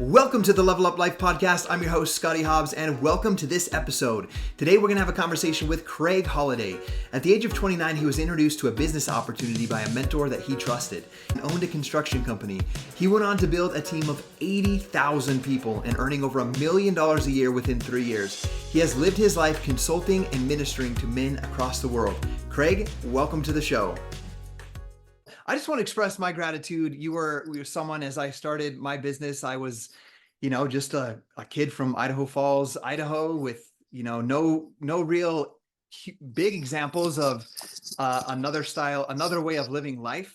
Welcome to the Level Up Life podcast. I'm your host, Scottie Hobbs, and welcome to this episode. Today, we're going to have a conversation with Craig Holliday. At the age of 29, he was introduced to a business opportunity by a mentor that he trusted and owned a construction company. He went on to build a team of 80,000 people and earning over $1 million a year within 3 years. He has lived his life consulting and ministering to men across the world. Craig, welcome to the show. I just want to express my gratitude. You were someone, as I started my business, I was, just a kid from Idaho Falls, Idaho with, no real big examples of another way of living life.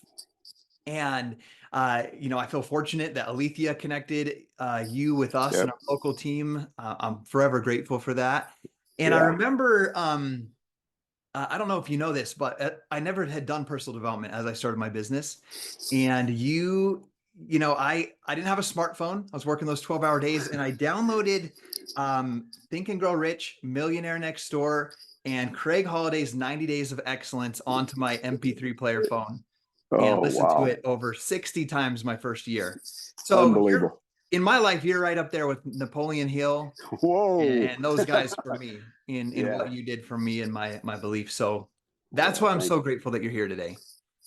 And, I feel fortunate that Alethea connected you with us and our local team. I'm forever grateful for that. And I remember, I don't know if you know this, but I never had done personal development as I started my business. And I didn't have a smartphone. I was working those 12-hour days, and I downloaded Think and Grow Rich, Millionaire Next Door, and Craig Holliday's 90 Days of Excellence onto my MP3 player phone and listened to it over 60 times my first year. So unbelievable. In my life, you're right up there with Napoleon Hill. Whoa. And those guys for me in what you did for me and my beliefs. So that's why I'm so grateful that you're here today.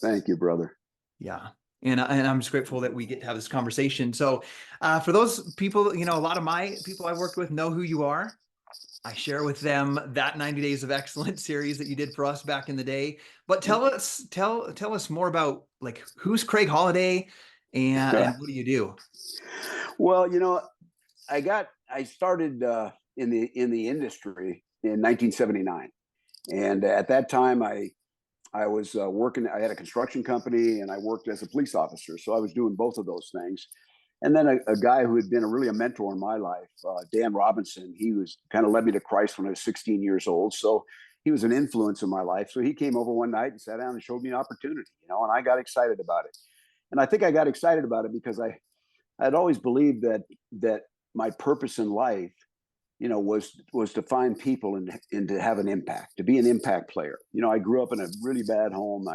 Thank you, brother. Yeah. And I'm just grateful that we get to have this conversation. So for those people, a lot of my people I worked with know who you are. I share with them that 90 Days of Excellence series that you did for us back in the day. But tell us more about who's Craig Holliday and what do you do? Well, I started in the industry in 1979, and at that time I was working. I had a construction company, and I worked as a police officer. So I was doing both of those things. And then a guy who had been really a mentor in my life, Dan Robinson, he was kind of led me to Christ when I was 16 years old. So he was an influence in my life. So he came over one night and sat down and showed me an opportunity, and I got excited about it. And I think I got excited about it because I'd always believed that my purpose in life, was to find people and to have an impact, to be an impact player. I grew up in a really bad home,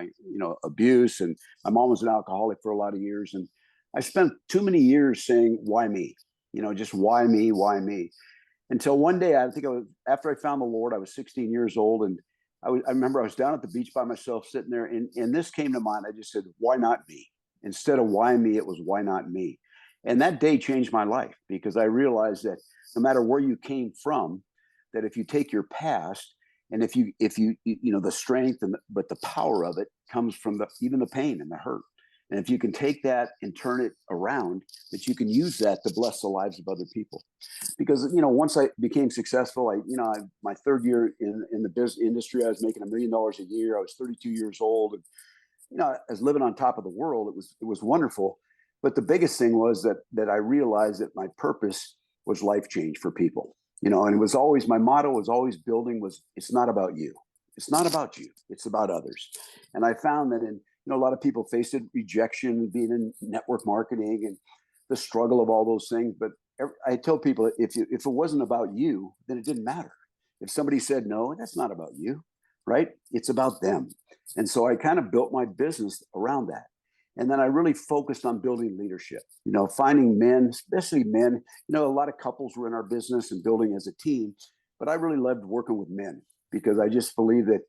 abuse, and my mom was an alcoholic for a lot of years. And I spent too many years saying, why me? Just why me, why me? Until one day, I think after I found the Lord, I was 16 years old. And I remember I was down at the beach by myself sitting there, and this came to mind. I just said, why not me? Instead of why me, it was why not me? And that day changed my life, because I realized that no matter where you came from, that if you take your past, and if you the strength but the power of it comes from even the pain and the hurt. And if you can take that and turn it around, that you can use that to bless the lives of other people. Because, once I became successful, my third year in the business industry, I was making $1 million a year. I was 32 years old. And, I was living on top of the world. It was wonderful. But the biggest thing was that I realized that my purpose was life change for people, and it was always, my motto was always it's not about you. It's not about you. It's about others. And I found that a lot of people faced rejection, being in network marketing and the struggle of all those things. But I tell people, if it wasn't about you, then it didn't matter. If somebody said, no, that's not about you, right? It's about them. And so I kind of built my business around that. And then I really focused on building leadership, finding men, especially men. A lot of couples were in our business and building as a team, but I really loved working with men, because I just believe that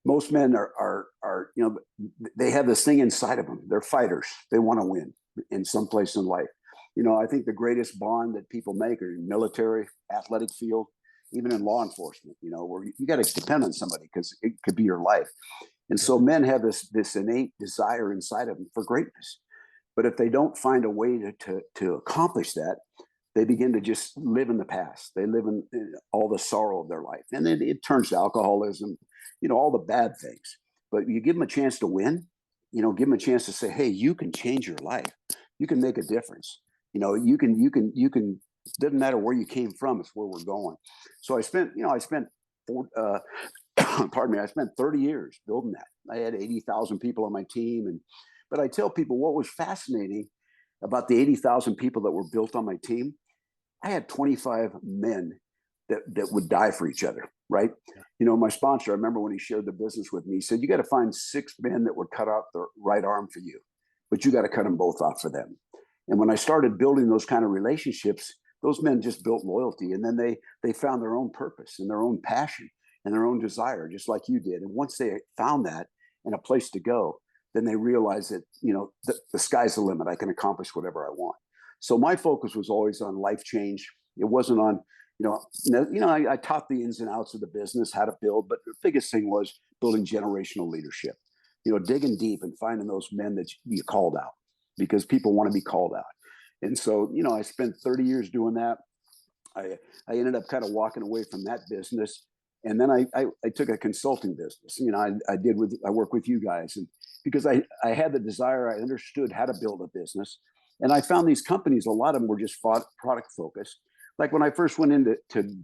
most men are they have this thing inside of them. They're fighters. They want to win in some place in life. I think the greatest bond that people make are in military, athletic field, even in law enforcement, where you got to depend on somebody because it could be your life. And so men have this innate desire inside of them for greatness. But if they don't find a way to accomplish that, they begin to just live in the past. They live in all the sorrow of their life. And then it turns to alcoholism, all the bad things. But you give them a chance to win, give them a chance to say, hey, you can change your life. You can make a difference. You can, doesn't matter where you came from, it's where we're going. So I spent 30 years building that. I had 80,000 people on my team. But I tell people what was fascinating about the 80,000 people that were built on my team. I had 25 men that would die for each other, right? Yeah. My sponsor, I remember when he shared the business with me, he said, you got to find 6 men that would cut off their right arm for you, but you got to cut them both off for them. And when I started building those kind of relationships, those men just built loyalty, and then they found their own purpose and their own passion and their own desire, just like you did. And once they found that and a place to go, then they realized that, the sky's the limit. I can accomplish whatever I want. So my focus was always on life change. It wasn't on, I taught the ins and outs of the business, how to build, but the biggest thing was building generational leadership, digging deep and finding those men that you called out, because people want to be called out. And so, I spent 30 years doing that. I ended up kind of walking away from that business. And then I took a consulting business. I work with you guys, and because I had the desire, I understood how to build a business. And I found these companies, a lot of them were just product focused. Like when I first went into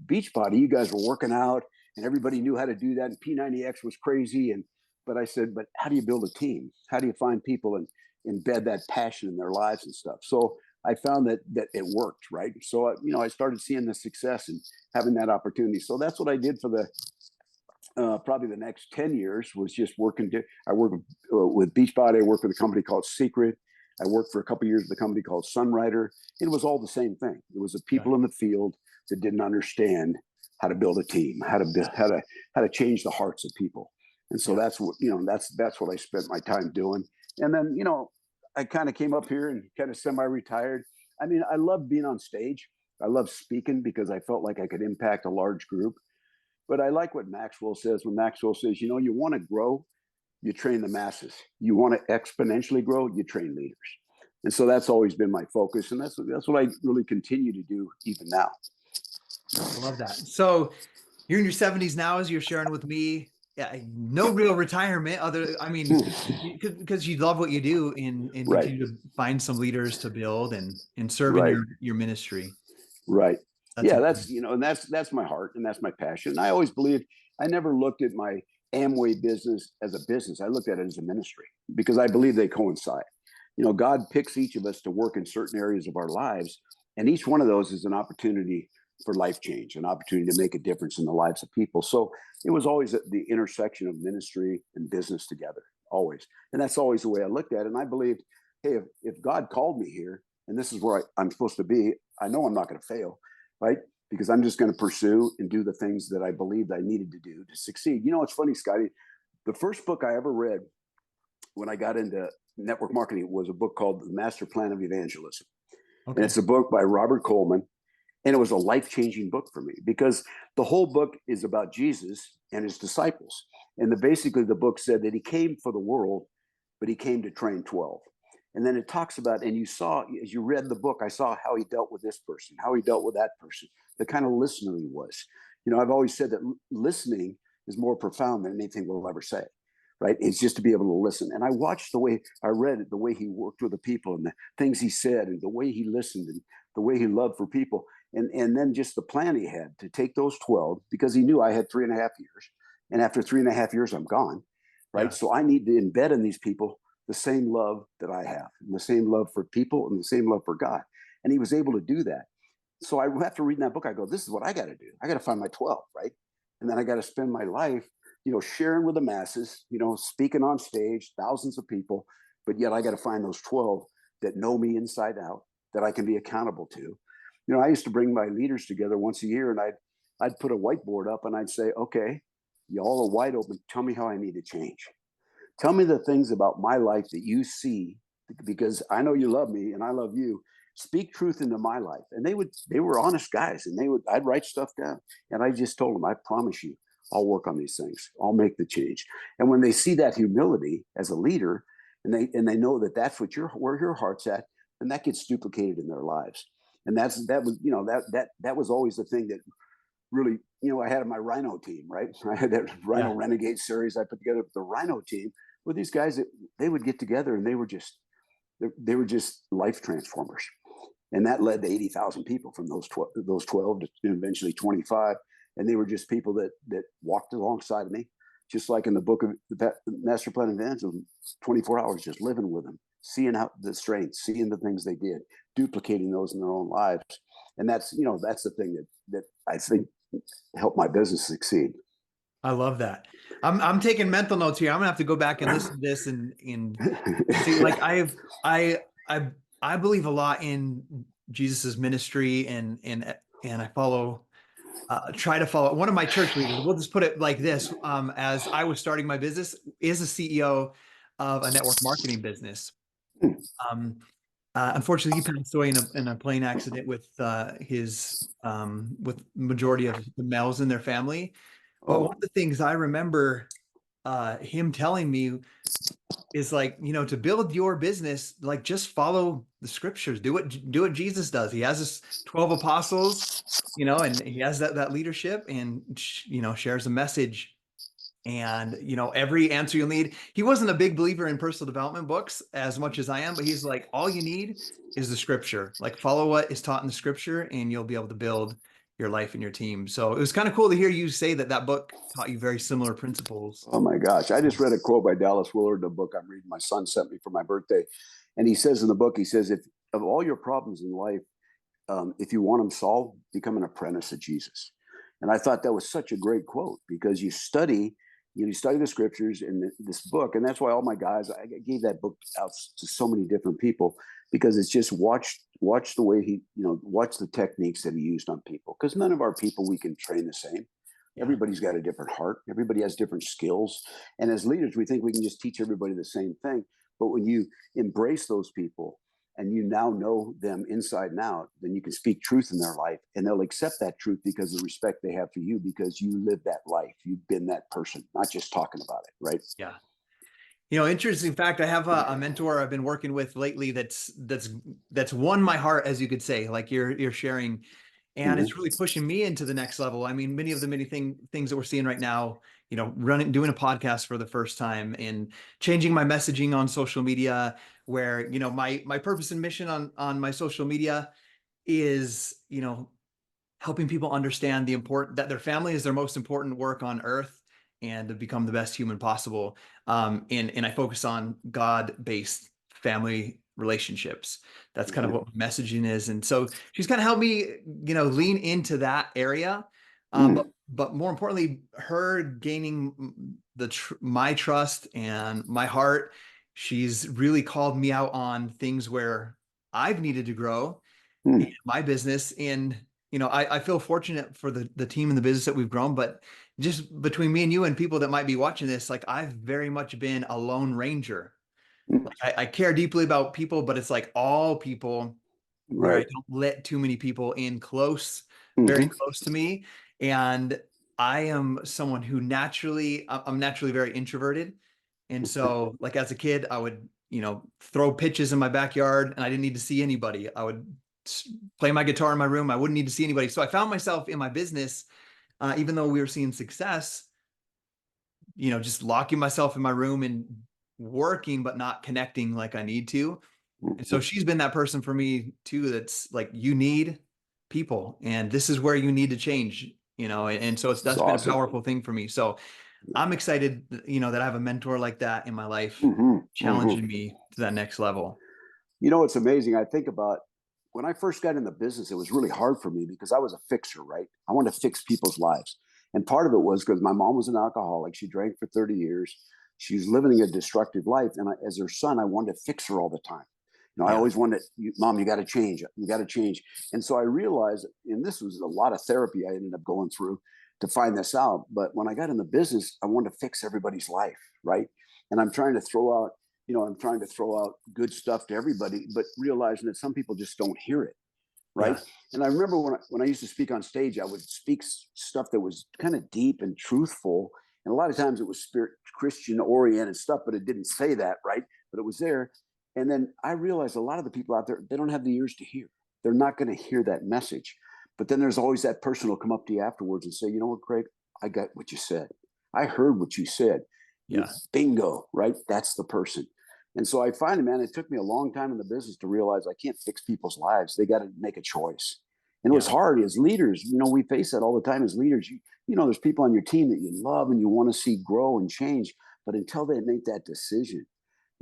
Beachbody, you guys were working out and everybody knew how to do that. And P90X was crazy. But I said, but how do you build a team? How do you find people and embed that passion in their lives and stuff? So I found that it worked, right? So, I started seeing the success and having that opportunity. So that's what I did for the probably the next 10 years, was just working. I worked with Beachbody. I worked with a company called Secret. I worked for a couple of years with a company called Sunrider. It was all the same thing. It was the people in the field that didn't understand how to build a team, how to change the hearts of people. And so that's what, that's what I spent my time doing. And then, I kind of came up here and kind of semi-retired. I mean, I love being on stage. I love speaking because I felt like I could impact a large group. But I like what Maxwell says, when Maxwell says, you want to grow, you train the masses. You want to exponentially grow, you train leaders. And so that's always been my focus. And that's what I really continue to do even now. I love that. So you're in your 70s now, as you're sharing with me. Yeah, no real retirement because you love what you do and Right. continue to find some leaders to build and serve Right. in your ministry. Right. That's and that's my heart and that's my passion. And I always believed, I never looked at my Amway business as a business. I looked at it as a ministry because I believe they coincide. God picks each of us to work in certain areas of our lives, and each one of those is an opportunity for life change, an opportunity to make a difference in the lives of people. So it was always the intersection of ministry and business together, always. And that's always the way I looked at it. And I believed, hey, if God called me here and this is where I'm supposed to be, I know I'm not going to fail, right? Because I'm just going to pursue and do the things that I believed I needed to do to succeed. It's funny, Scottie, the first book I ever read when I got into network marketing was a book called The Master Plan of Evangelism. Okay. And it's a book by Robert Coleman. And it was a life-changing book for me because the whole book is about Jesus and his disciples. And basically the book said that he came for the world, but he came to train 12. And then it talks about, and you saw, as you read the book, I saw how he dealt with this person, how he dealt with that person, the kind of listener he was. I've always said that listening is more profound than anything we'll ever say, right? It's just to be able to listen. And I watched I read it, the way he worked with the people and the things he said and the way he listened and the way he loved for people. And then just the plan he had to take those 12, because he knew I had 3.5 years. And after 3.5 years, I'm gone, right? Yeah. So I need to embed in these people the same love that I have, and the same love for people and the same love for God. And he was able to do that. So after reading that book, I go, this is what I got to do. I got to find my 12, right? And then I got to spend my life, sharing with the masses, speaking on stage, thousands of people, but yet I got to find those 12 that know me inside out, that I can be accountable to. I used to bring my leaders together once a year, and I'd put a whiteboard up and I'd say, okay, y'all are wide open. Tell me how I need to change. Tell me the things about my life that you see, because I know you love me and I love you. Speak truth into my life. And they were honest guys, and I'd write stuff down. And I just told them, I promise you, I'll work on these things. I'll make the change. And when they see that humility as a leader, and they know that that's where your heart's at, and that gets duplicated in their lives. And that was always the thing that really, I had my Rhino team, right? I had that Rhino Renegade series I put together with the Rhino team, with these guys that they would get together and they were just life transformers. And that led to 80,000 people from those 12 to eventually 25. And they were just people that walked alongside of me, just like in the book of the Master Plan of Evangelism, 24 hours just living with them, seeing how the strengths, seeing the things they did, duplicating those in their own lives. And that's the thing that I think helped my business succeed. I love that. I'm taking mental notes here. I'm gonna have to go back and listen to this and see. Like I I believe a lot in Jesus's ministry, and I follow try to follow one of my church leaders. We'll just put it like this: as I was starting my business, is a CEO of a network marketing business. Hmm. Um, Unfortunately, he passed away in a plane accident with with majority of the males in their family. But one Oh, of the things I remember him telling me is like, to build your business, like just follow the scriptures, do what Jesus does. He has his 12 apostles, and he has that leadership, and shares a message, and every answer you'll need. He wasn't a big believer in personal development books as much as I am, but he's like, all you need is the scripture. Like, follow what is taught in the scripture and you'll be able to build your life and your team. So it was kind of cool to hear you say that book taught you very similar principles. oh my gosh. I just read a quote by Dallas Willard in a book I'm reading. My son sent me for my birthday. And he says in the book, he says, if of all your problems in life, if you want them solved, become an apprentice of Jesus. And I thought that was such a great quote because you study the scriptures in this book. And that's why all my guys, I gave that book out to so many different people because it's just watch the way watch the techniques that he used on people. Because none of our people we can train the same. Yeah. Everybody's got a different heart. Everybody has different skills. And as leaders, we think we can just teach everybody the same thing. But when you embrace those people and you now know them inside and out, then you can speak truth in their life and they'll accept that truth because of the respect they have for you because you live that life. You've been that person, not just talking about it, right? Yeah. Interesting fact, I have a mentor I've been working with lately that's won my heart, as you could say, like you're sharing, and Mm-hmm. it's really pushing me into the next level. I mean, many things that we're seeing right now, doing a podcast for the first time and changing my messaging on social media, where, my purpose and mission on my social media is, helping people understand the important that their family is their most important work on earth and to become the best human possible. And I focus on God-based family relationships. That's kind of Right. what my messaging is. And so she's kind of helped me, lean into that area. Mm. But more importantly, her gaining my trust and my heart. She's really called me out on things where I've needed to grow in Mm. my business. And I feel fortunate for the team and the business that we've grown, but just between me and you and people that might be watching this, like, I've very much been a lone ranger. Mm. Like, I care deeply about people, but it's like all people, where I Right. don't let too many people in very Mm-hmm. close to me. And I am someone who I'm naturally very introverted. And Okay. so, like, as a kid, I would, throw pitches in my backyard and I didn't need to see anybody. I would play my guitar in my room. I wouldn't need to see anybody. So I found myself in my business, even though we were seeing success, just locking myself in my room and working, but not connecting like I need to. And so Mm-hmm. she's been that person for me too. That's like, you need people, and this is where you need to change, and so It's that's been a awesome. powerful thing for me. So I'm excited, that I have a mentor like that in my life, Mm-hmm. Mm-hmm. challenging me to that next level. It's amazing. I think about when I first got in the business, it was really hard for me because I was a fixer, right? I wanted to fix people's lives. And part of it was because my mom was an alcoholic. She drank for 30 years. She was living a destructive life. And as her son, I wanted to fix her all the time. I Yeah. always wanted, Mom, you got to change. You got to change. And so I realized, and this was a lot of therapy I ended up going through to find this out. But when I got in the business, I wanted to fix everybody's life, right? And I'm trying to throw out good stuff to everybody, but realizing that some people just don't hear it, right? Yeah. And I remember when I used to speak on stage, I would speak stuff that was kind of deep and truthful. And a lot of times it was spirit Christian oriented stuff, but it didn't say that, right? But it was there. And then I realized a lot of the people out there, they don't have the ears to hear. They're not going to hear that message. But then there's always that person who'll come up to you afterwards and say, you know what, Craig, I got what you said. I heard what you said. Yeah. Bingo, right? That's the person. And so I finally, man, it took me a long time in the business to realize I can't fix people's lives. They got to make a choice. And it was Yeah. hard as leaders. We face that all the time as leaders. There's people on your team that you love and you want to see grow and change. But until they make that decision,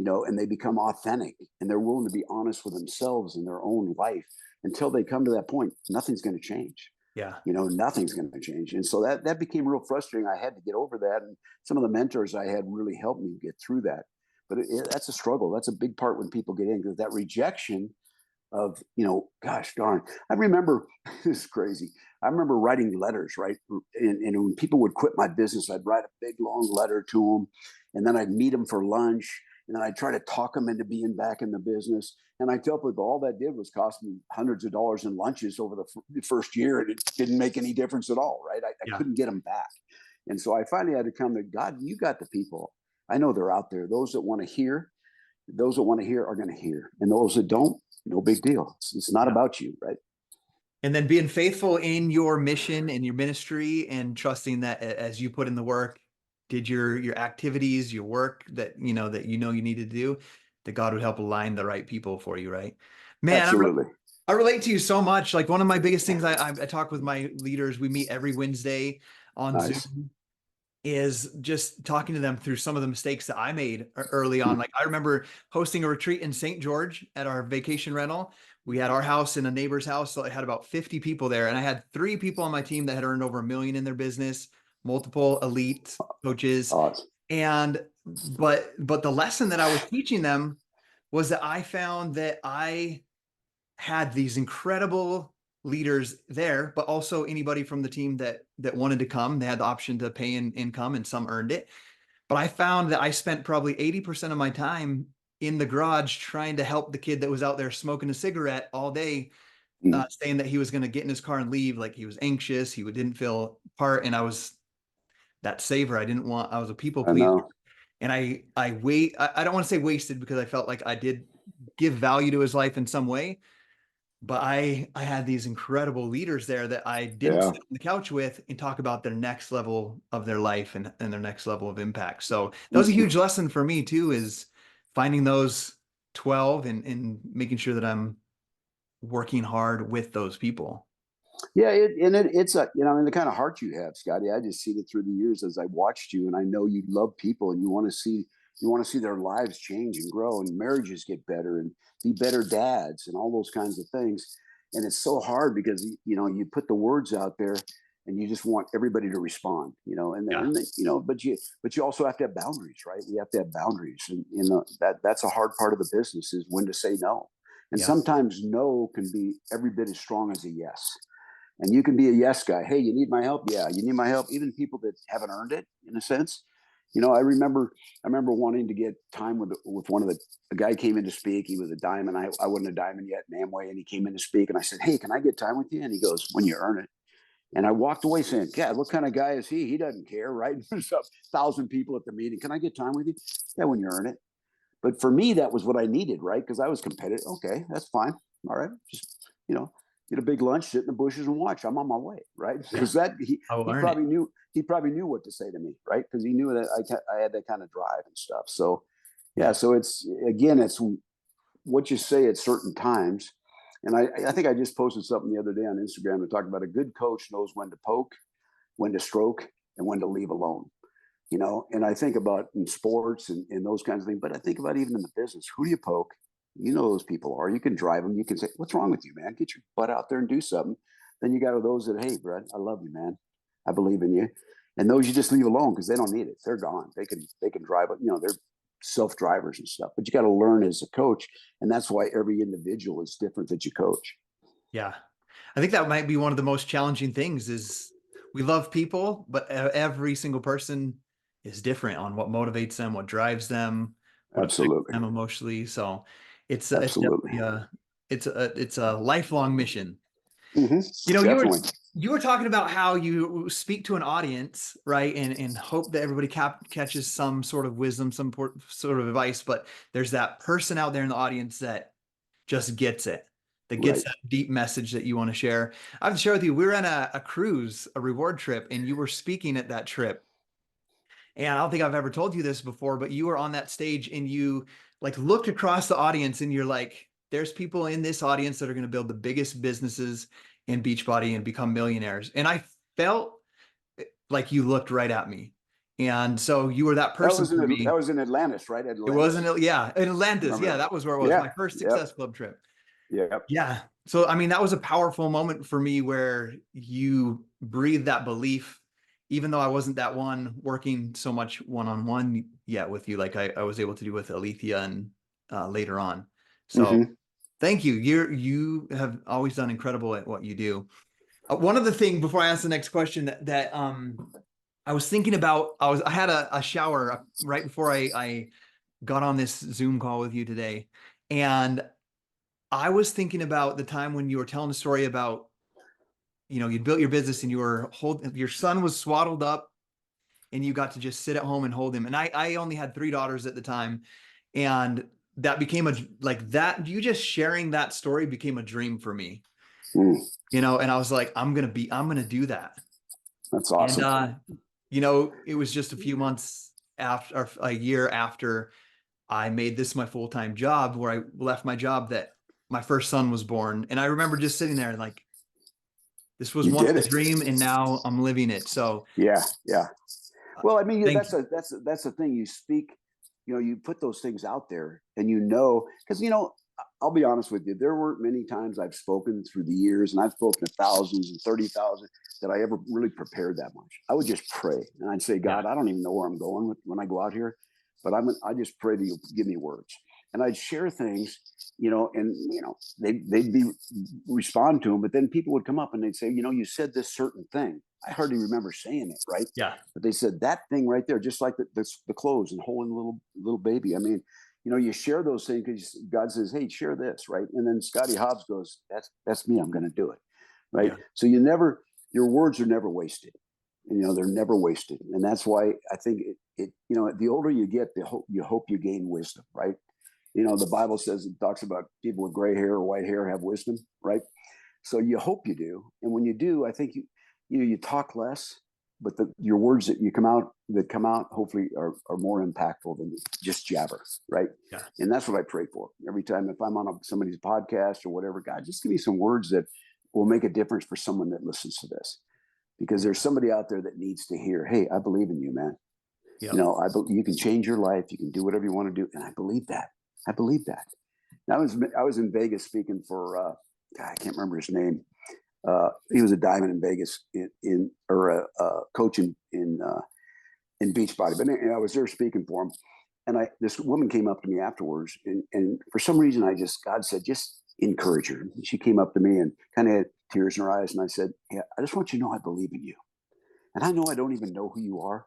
and they become authentic and they're willing to be honest with themselves in their own life, until they come to that point, nothing's going to change. Yeah. Nothing's going to change. And so that became real frustrating. I had to get over that. And some of the mentors I had really helped me get through that. But that's a struggle. That's a big part when people get in, because that rejection of, gosh darn, I remember this is crazy. I remember writing letters, right? And when people would quit my business, I'd write a big long letter to them, and then I'd meet them for lunch, and then I'd try to talk them into being back in the business. And I tell people all that did was cost me hundreds of dollars in lunches over the first year, and it didn't make any difference at all, right? I Yeah. couldn't get them back. And so I finally had to come to God, you got the people. I know they're out there. Those that want to hear are going to hear. And those that don't, no big deal. It's not Yeah. about you, right? And then being faithful in your mission and your ministry, and trusting that as you put in the work, did your activities, your work that you need to do, that God would help align the right people for you, right? Man, Absolutely. I relate to you so much. Like, one of my biggest things, I talk with my leaders. We meet every Wednesday on Nice. Zoom, is just talking to them through some of the mistakes that I made early on. Like, I remember hosting a retreat in St. George at our vacation rental. We had our house and a neighbor's house, so I had about 50 people there, and I had 3 people on my team that had earned over $1 million in their business, multiple elite coaches. Awesome. And but the lesson that I was teaching them was that I found that I had these incredible leaders there, but also anybody from the team that wanted to come. They had the option to pay in income, and some earned it. But I found that I spent probably 80% of my time in the garage trying to help the kid that was out there smoking a cigarette all day, Mm. saying that he was going to get in his car and leave. Like, he was anxious, he didn't feel part. And I was that saver. I was a people I pleaser. know. And I don't want to say wasted, because I felt like I did give value to his life in some way. But I had these incredible leaders there that I didn't Yeah. sit on the couch with and talk about their next level of their life, and their next level of impact. So that was a huge lesson for me too, is finding those 12, and making sure that I'm working hard with those people. Yeah, it's a the kind of heart you have, Scotty. I just seen it through the years as I watched you, and I know you love people, and you want to see their lives change and grow, and marriages get better, and be better dads, and all those kinds of things. And it's so hard because you put the words out there, and you just want everybody to respond, Yeah. but you also have to have boundaries, right? We have to have boundaries, and that's a hard part of the business, is when to say no. And Yeah. sometimes no can be every bit as strong as a yes. And you can be a yes guy. Hey, you need my help? Yeah, you need my help. Even people that haven't earned it, in a sense. I remember wanting to get time with one of a guy came in to speak. He was a diamond. I wasn't a diamond yet in Amway, and he came in to speak. And I said, "Hey, can I get time with you?" And he goes, "When you earn it." And I walked away saying, "God, what kind of guy is he? He doesn't care, right?" There's 1,000 people at the meeting. Can I get time with you? Yeah, when you earn it. But for me, that was what I needed, right? Because I was competitive. Okay, that's fine. All right, just get a big lunch, sit in the bushes, and watch. I'm on my way, right? Yeah. Because that I will he earn it. probably knew what to say to me, right? Because he knew that I had that kind of drive and stuff. So yeah, Yeah. so it's what you say at certain times. And I think I just posted something the other day on Instagram that talked about a good coach knows when to poke, when to stroke, and when to leave alone. And I think about in sports and those kinds of things, but I think about even in the business, who do you poke? Those people are. You can drive them. You can say, "What's wrong with you, man? Get your butt out there and do something." Then you got those that, "Hey, Brad, I love you, man. I believe in you." And those you just leave alone because they don't need it. They're gone. They can drive it. They're self drivers and stuff. But you got to learn as a coach, and that's why every individual is different that you coach. Yeah. I think that might be one of the most challenging things, is we love people, but every single person is different on what motivates them, what drives them, what affects Absolutely, them emotionally. So it's absolutely. definitely it's a lifelong mission. Hmm. You know, Definitely. you were talking about how you speak to an audience, right? And hope that everybody catches some sort of wisdom, sort of advice, but there's that person out there in the audience that just gets it, that gets Right. that deep message that you want to share. I have to share with you, we were on a cruise, a reward trip, and you were speaking at that trip. And I don't think I've ever told you this before, but you were on that stage, and you like looked across the audience, and you're like, there's people in this audience that are going to build the biggest businesses in Beachbody and become millionaires. And I felt like you looked right at me. And so you were that That person was for that me. was in Atlantis, right? It Atlantis. wasn't, yeah, in Atlantis. Remember Yeah, that? that was where it was. Yeah. My first Yep. Success Club trip. Yep. Yeah. So, I mean, that was a powerful moment for me, where you breathed that belief, even though I wasn't that one working so much one-on-one yet with you, like I was able to do with Alethea and later on. So Hmm. Thank you. You have always done incredible at what you do. One other thing before I ask the next question that I was thinking about, I had a shower right before I got on this Zoom call with you today. And I was thinking about the time when you were telling a story about, you'd built your business and your son was swaddled up and you got to just sit at home and hold him. And I only had 3 daughters at the time. And that became you just sharing that story became a dream for me, Mm, and I was like, I'm going to do that. that's And, awesome. it was just a few months after, or a year after I made this my full-time job, where I left my job, that my first son was born. And I remember just sitting there and like, this was You once did a it. dream and now I'm living it. So Yeah, yeah. Well, I mean, thank you. that's the thing. You speak, you put those things out there, and because I'll be honest with you, there weren't many times I've spoken through the years, and I've spoken to thousands and 30,000, that I ever really prepared that much. I would just pray, and I'd say, Yeah. God, I don't even know where I'm going when I go out here, but I just pray that you'll give me words, and I'd share things, and they'd be respond to them, but then people would come up and they'd say, you said this certain thing. I hardly remember saying it, right? Yeah. But they said that thing right there, just like the clothes and holding the little baby. I mean, you share those things because God says, "Hey, share this," right? And then Scottie Hobbs goes, "That's me. I'm going to do it," right? Yeah. So your words are never wasted. They're never wasted, and that's why I think the older you get, you hope you gain wisdom, right? The Bible says, it talks about people with gray hair or white hair have wisdom, right? So you hope you do, and when you do, I think you talk less, but your words that come out hopefully are more impactful than just jabber, right? Yeah. And that's what I pray for every time. If I'm on somebody's podcast or whatever, God, just give me some words that will make a difference for someone that listens to this, because there's somebody out there that needs to hear, "Hey, I believe in you, man. Yeah. You can change your life. You can do whatever you want to do." And I believe that. I believe that. And I was in Vegas speaking for I can't remember his name. He was a diamond in Vegas or a coach in Beachbody, but I was there speaking for him, and this woman came up to me afterwards, and for some reason God said, just encourage her. And she came up to me and kind of had tears in her eyes, and I said, "Yeah, I just want you to know I believe in you, and I know I don't even know who you are,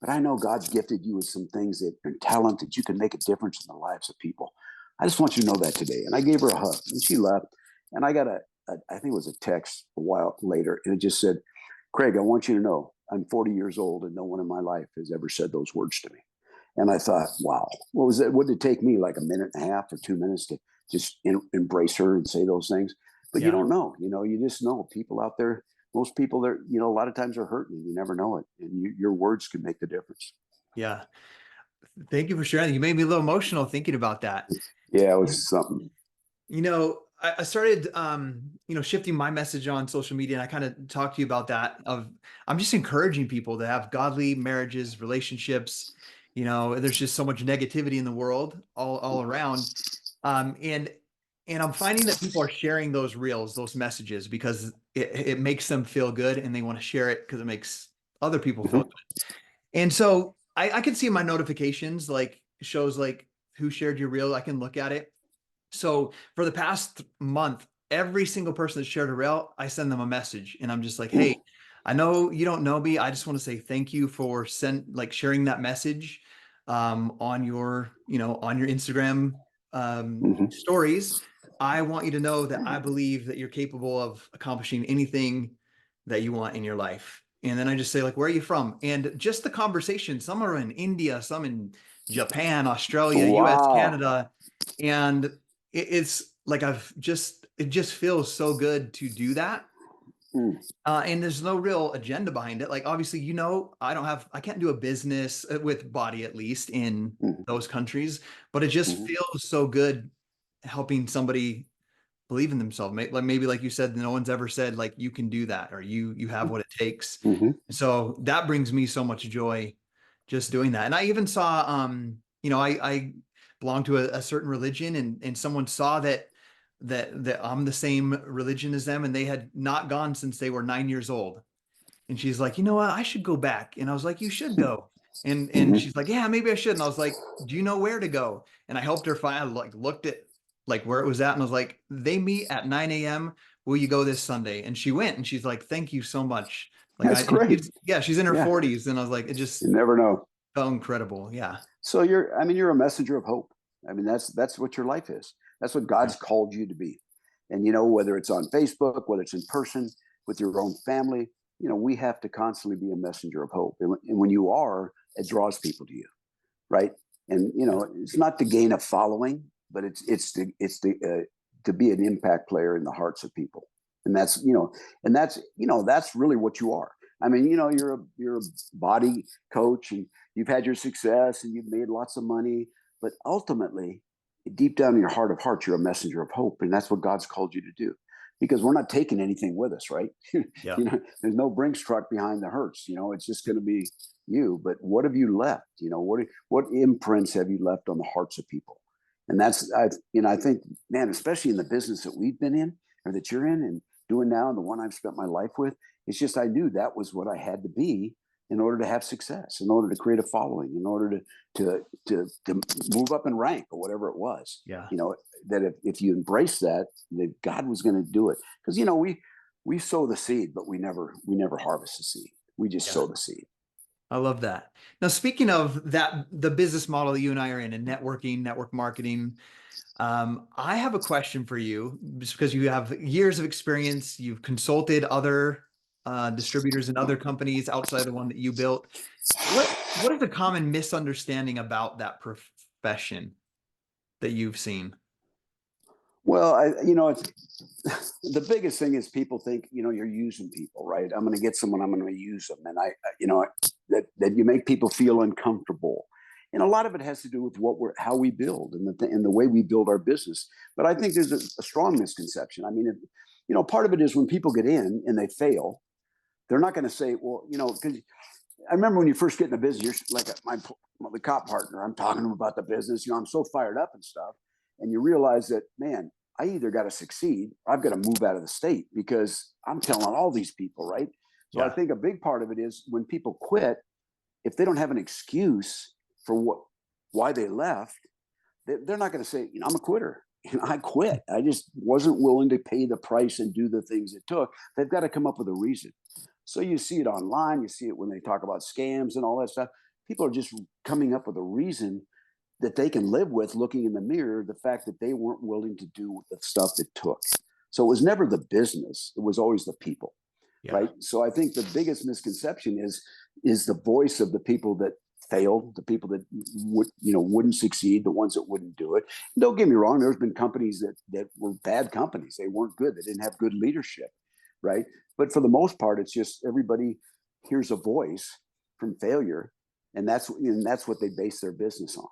but I know God's gifted you with some things and talent that you can make a difference in the lives of people. I just want you to know that today." And I gave her a hug, and she left, and I got I think it was a text a while later, and it just said, "Craig, I want you to know I'm 40 years old and no one in my life has ever said those words to me." And I thought, wow, what was that? What did it take me, like a minute and a half or 2 minutes to just embrace her and say those things? But you Yeah. don't know, you just know people out there, most people there, a lot of times are hurting and you never know it. And your words can make the difference. Yeah. Thank you for sharing. You made me a little emotional thinking about that. Yeah, it was something. I started, shifting my message on social media, and I kind of talked to you about that. I'm just encouraging people to have godly marriages, relationships. There's just so much negativity in the world all around. And I'm finding that people are sharing those reels, those messages, because it makes them feel good and they want to share it because it makes other people feel Mm-hmm. good. And so I can see my notifications, like shows like who shared your reel. I can look at it. So for the past month, every single person that shared a reel, I send them a message and I'm just like, "Hey, I know you don't know me. I just want to say thank you for sharing that message on your Instagram Mm-hmm. stories. I want you to know that I believe that you're capable of accomplishing anything that you want in your life." And then I just say, like, "Where are you from?" And just the conversation, some are in India, some in Japan, Australia, US, Wow. Canada. And it's like it just feels so good to do that. Mm. And there's no real agenda behind it. Like, obviously, I can't do a business with body, at least in Mm-hmm. those countries, but it just Mm-hmm. feels so good helping somebody believe in themselves. Maybe like you said, no one's ever said like, you can do that, or you have what it takes. Mm-hmm. So that brings me so much joy just doing that. And I even saw, I belong to a certain religion, and someone saw that I'm the same religion as them, and they had not gone since they were 9 years old. And she's like, "You know what? I should go back." And I was like, "You should go." And Mm-hmm. she's like, "Yeah, maybe I should." And I was like, "Do you know where to go?" And I helped her find, I like looked at like where it was at. And I was like, they meet at 9 a.m. Will you go this Sunday? And she went and she's like, thank you so much. Like That's great. yeah, she's in her Yeah. 40s. And I was like, it You just never know. felt incredible. Yeah. So you're a messenger of hope. I mean, that's what your life is. That's what Yeah. God's called you to be. And, whether it's on Facebook, whether it's in person with your own family, we have to constantly be a messenger of hope. And when you are, it draws people to you. Right. And, it's not to gain a following, but to be an impact player in the hearts of people. And that's really what you are. I mean, you're a body coach and you've had your success and you've made lots of money, but ultimately, deep down in your heart of hearts, you're a messenger of hope, and that's what God's called you to do. Because we're not taking anything with us, right? Yeah. There's no Brinks truck behind the hearse. It's just going to be you. But what have you left? What imprints have you left on the hearts of people? And I think, man, especially in the business that we've been in or that you're in and doing now, and the one I've spent my life with, it's just I knew that was what I had to be in order to have success, in order to create a following, in order to move up in rank or whatever it was. Yeah. That if you embrace that God was going to do it. Because we sow the seed, but we never harvest the seed. We just sow the seed. I love that. Now, speaking of that, the business model that you and I are in, and networking, network marketing, I have a question for you, just because you have years of experience. You've consulted other distributors and other companies outside the one that you built. What is the common misunderstanding about that profession that you've seen? Well, it's the biggest thing is people think, you're using people, right? I'm going to get someone, I'm going to use them. And that you make people feel uncomfortable. And a lot of it has to do with how we build and the way we build our business. But I think there's a strong misconception. I mean, part of it is when people get in and they fail, they're not going to say, well, because I remember when you first get in the business, you're like the cop partner. I'm talking to him about the business. I'm so fired up and stuff. And you realize that, man, I either got to succeed or I've got to move out of the state because I'm telling all these people, right? So I think a big part of it is when people quit, if they don't have an excuse for why they left, they're not going to say, I'm a quitter. I quit. I just wasn't willing to pay the price and do the things it took. They've got to come up with a reason. So you see it online. You see it when they talk about scams and all that stuff. People are just coming up with a reason that they can live with, looking in the mirror, the fact that they weren't willing to do the stuff it took. So it was never the business. It was always the people. Yeah. Right. So I think the biggest misconception is the voice of the people that failed, the people that wouldn't succeed, the ones that wouldn't do it. And don't get me wrong, there's been companies that were bad companies. They weren't good. They didn't have good leadership. Right. But for the most part, it's just everybody hears a voice from failure, and that's what they base their business on.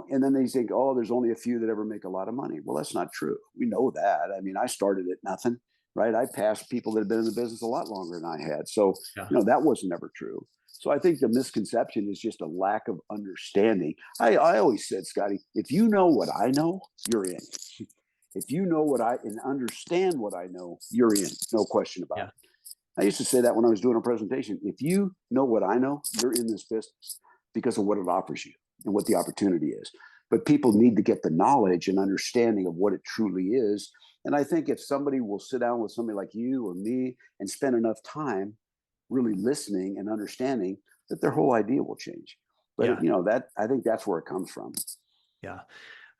And then they think, oh, there's only a few that ever make a lot of money. Well, that's not true. We know that. I mean, I started at nothing, right? I passed people that have been in the business a lot longer than I had. So, that wasn't ever true. So I think the misconception is just a lack of understanding. I always said, Scottie, if you know what I know, you're in. If you know and understand what I know, you're in. No question about it. I used to say that when I was doing a presentation. If you know what I know, you're in this business because of what it offers you and what the opportunity is. But people need to get the knowledge and understanding of what it truly is. And I think if somebody will sit down with somebody like you or me and spend enough time really listening and understanding, that their whole idea will change. But that I think that's where it comes from. Yeah.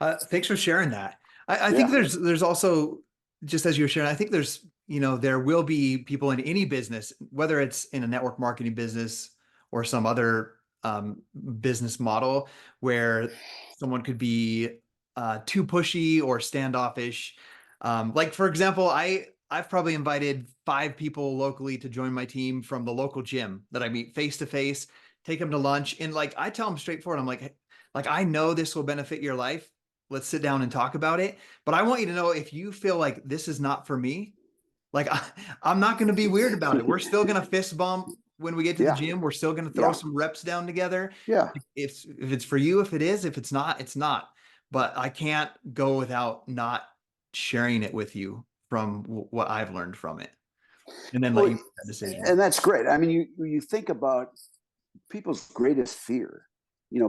Thanks for sharing that. I think there's also, just as you're sharing, I think there's, there will be people in any business, whether it's in a network marketing business or some other business model, where someone could be too pushy or standoffish. Like, for example, I've probably invited 5 people locally to join my team from the local gym that I meet face to face, take them to lunch. And like, I tell them straightforward, I'm like, I know this will benefit your life. Let's sit down and talk about it. But I want you to know, if you feel like this is not for me, like I'm not going to be weird about it. We're still going to fist bump when we get to the gym. We're still going to throw some reps down together. Yeah. If it's for you, if it is, if it's not, it's not. But I can't go without not sharing it with you from what I've learned from it, and then let you make that decision. And that's great. I mean, you think about people's greatest fear.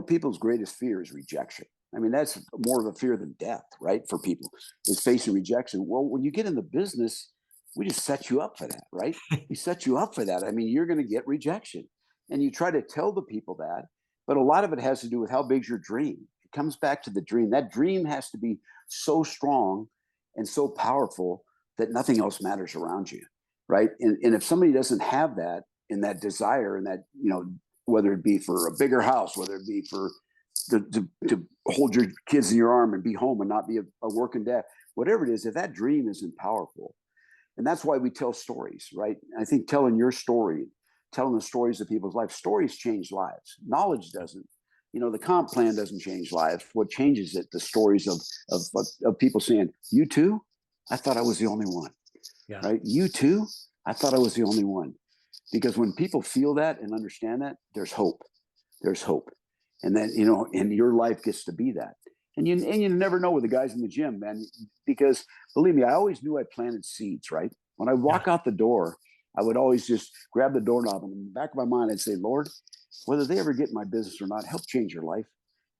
People's greatest fear is rejection. I mean, that's more of a fear than death, right? For people is facing rejection. Well, when you get in the business, we just set you up for that, right? We set you up for that. I mean, you're going to get rejection, and you try to tell the people that, but a lot of it has to do with how big's your dream. It comes back to the dream. That dream has to be so strong and so powerful that nothing else matters around you, right? And if somebody doesn't have that and that desire and that, whether it be for a bigger house, whether it be for to hold your kids in your arm and be home and not be a working dad, whatever it is, if that dream isn't powerful, and that's why we tell stories, right? I think telling your story, telling the stories of people's lives, stories change lives. Knowledge doesn't. The comp plan doesn't change lives. What changes it? The stories of people saying, "You too? I thought I was the only one." Yeah. Right? "You too? I thought I was the only one." Because when people feel that and understand that, there's hope. There's hope, and then and your life gets to be that. And you never know with the guys in the gym, man. Because believe me, I always knew I planted seeds. Right? When I walk out the door, I would always just grab the doorknob, and in the back of my mind, I'd say, "Lord, whether they ever get in my business or not, help change their life.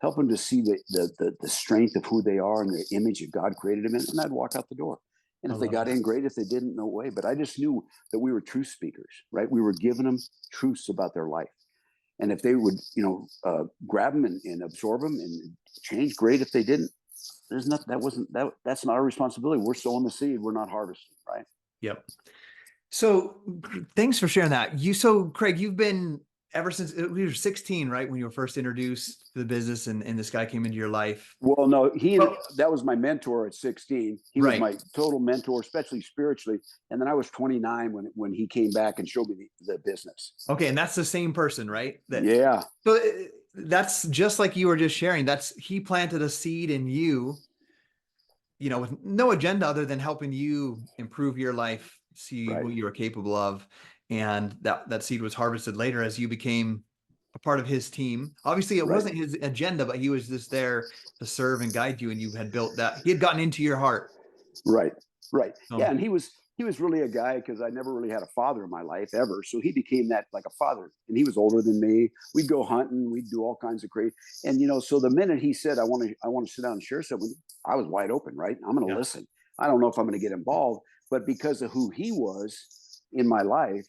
Help them to see the strength of who they are and the image that God created them in." And I'd walk out the door. And I if they love got that. in, great. If they didn't, no way. But I just knew that we were truth speakers, right? We were giving them truths about their life. And if they would, grab them and absorb them and change, great. If they didn't, there's not. That's not our responsibility. We're sowing the seed. We're not harvesting, right? Yep. So thanks for sharing that. Craig, you've been ever since we were 16, right? When you were first introduced to the business and this guy came into your life. Well, no, Well, that was my mentor at 16. He was right. my total mentor, especially spiritually. And then I was 29 when he came back and showed me the business. Okay. And that's the same person, right? Yeah. So that's just like you were just sharing. He planted a seed in you, with no agenda other than helping you improve your life, see Right. what you were capable of. And that seed was harvested later as you became a part of his team. Obviously, it Right. wasn't his agenda, but he was just there to serve and guide you. And you had built that. He had gotten into your heart. Right. Right. So, Yeah. And he was really a guy because I never really had a father in my life ever. So he became that like a father. And he was older than me. We'd go hunting. We'd do all kinds of crazy. And so the minute he said, I want to sit down and share something, I was wide open, right? I'm going to listen. I don't know if I'm going to get involved, but because of who he was in my life,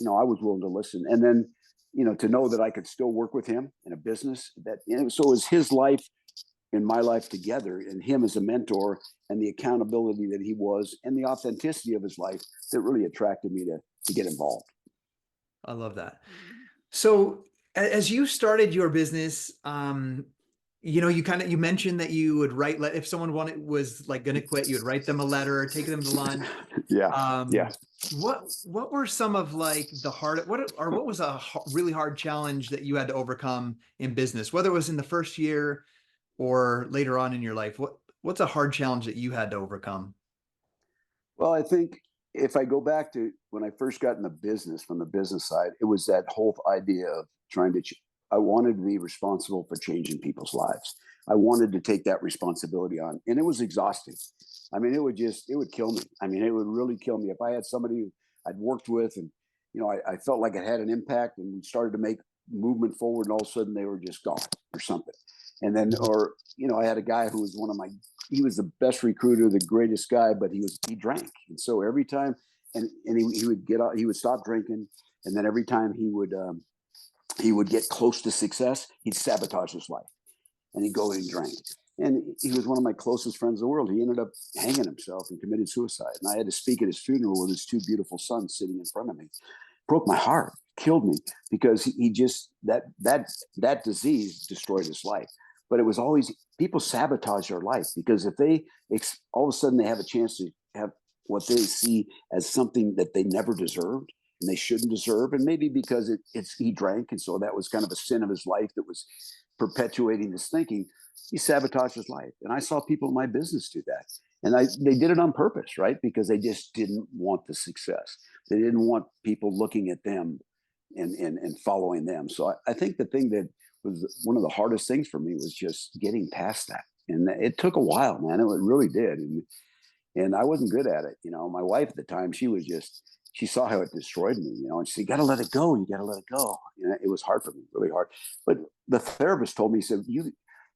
I was willing to listen. And then, to know that I could still work with him in a business so it was his life in my life together, and him as a mentor, and the accountability that he was, and the authenticity of his life that really attracted me to get involved. I love that. So as you started your business, you mentioned that you would write, if someone was like going to quit, you would write them a letter, take them to lunch. Yeah. Yeah. What were some of like what was a really hard challenge that you had to overcome in business, whether it was in the first year or later on in your life? What's a hard challenge that you had to overcome? Well, I think if I go back to when I first got in the business, from the business side, it was that whole idea of trying to, I wanted to be responsible for changing people's lives. I wanted to take that responsibility on, and it was exhausting. I mean, it would kill me. I mean, it would really kill me if I had somebody I'd worked with, and I felt like it had an impact, and we started to make movement forward, and all of a sudden they were just gone or something. And then, or I had a guy who was he was the best recruiter, the greatest guy, but he drank, and so every time, and he would get out, he would stop drinking, and then every time he would get close to success, he'd sabotage his life, and he'd go and drink. And he was one of my closest friends in the world. He ended up hanging himself and committed suicide. And I had to speak at his funeral with his two beautiful sons sitting in front of me. Broke my heart, killed me, because he just that disease destroyed his life. But it was always, people sabotage their life because if they all of a sudden they have a chance to have what they see as something that they never deserved and they shouldn't deserve, and maybe because he drank, and so that was kind of a sin of his life that was perpetuating this thinking. He sabotaged his life, and I saw people in my business do that, and they did it on purpose, right? Because they just didn't want the success. They didn't want people looking at them and following them. So I think the thing that was one of the hardest things for me was just getting past that, and it took a while, man. It really did, and I wasn't good at it. My wife at the time, she saw how it destroyed me, and she said, "You got to let it go. You got to let it go." It was hard for me, really hard. But the therapist told me, he said,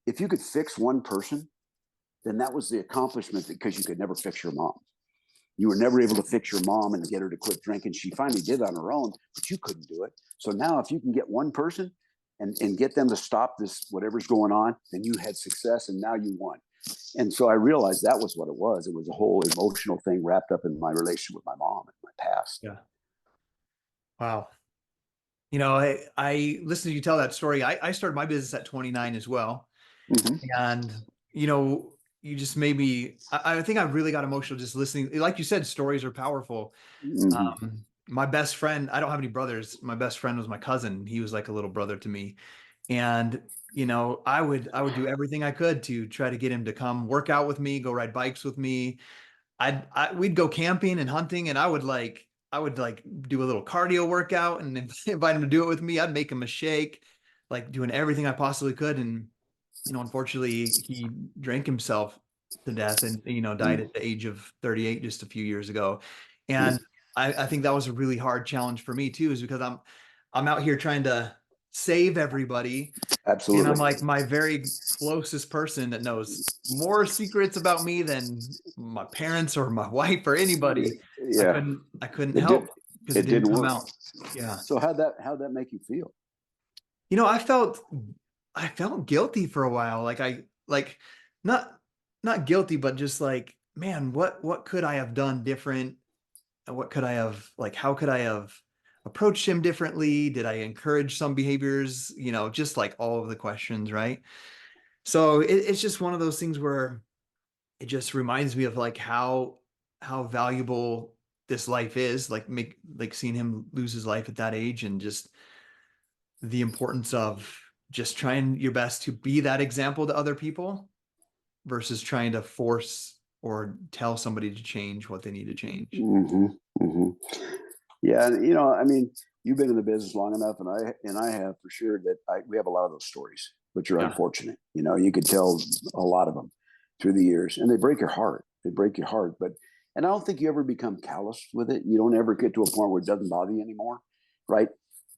if you could fix one person, then that was the accomplishment, because you could never fix your mom. You were never able to fix your mom and get her to quit drinking. She finally did on her own, but you couldn't do it. So now if you can get one person and get them to stop this, whatever's going on, then you had success and now you won. And so I realized that was what it was. It was a whole emotional thing wrapped up in my relationship with my mom and my past. Yeah. Wow. You know, I listened to you tell that story. I started my business at 29 as well. Mm-hmm. And, you know, you just made me, I think I really got emotional just listening. Like you said, stories are powerful. Mm-hmm. My best friend, I don't have any brothers. My best friend was my cousin. He was like a little brother to me. And, you know, I would do everything I could to try to get him to come work out with me, go ride bikes with me. We'd go camping and hunting, and I would do a little cardio workout and invite him to do it with me. I'd make him a shake, like doing everything I possibly could. And, you know, unfortunately he drank himself to death and, you know, died at the age of 38 just a few years ago. And I think that was a really hard challenge for me too, is because I'm out here trying to save everybody. And I'm Absolutely. like my very closest person that knows more secrets about me than my parents or my wife or anybody. Yeah. I couldn't It did. help because it It didn't didn't come work. out. Yeah. So how'd that make you feel? You know, I felt guilty for a while. Like not not guilty, but just like, man, what could I have done different? What could I have, like, how could I have approached him differently? Did I encourage some behaviors? You know, just like all of the questions, right? So it's just one of those things where it just reminds me of like how valuable this life is, like seeing him lose his life at that age, and just the importance of just trying your best to be that example to other people versus trying to force or tell somebody to change what they need to change. Mm-hmm. Mm-hmm. Yeah, and I mean, you've been in the business long enough, and I have for sure that we have a lot of those stories, which are Yeah. unfortunate. You could tell a lot of them through the years, and they break your heart. They break your heart, and I don't think you ever become callous with it. You don't ever get to a point where it doesn't bother you anymore, right?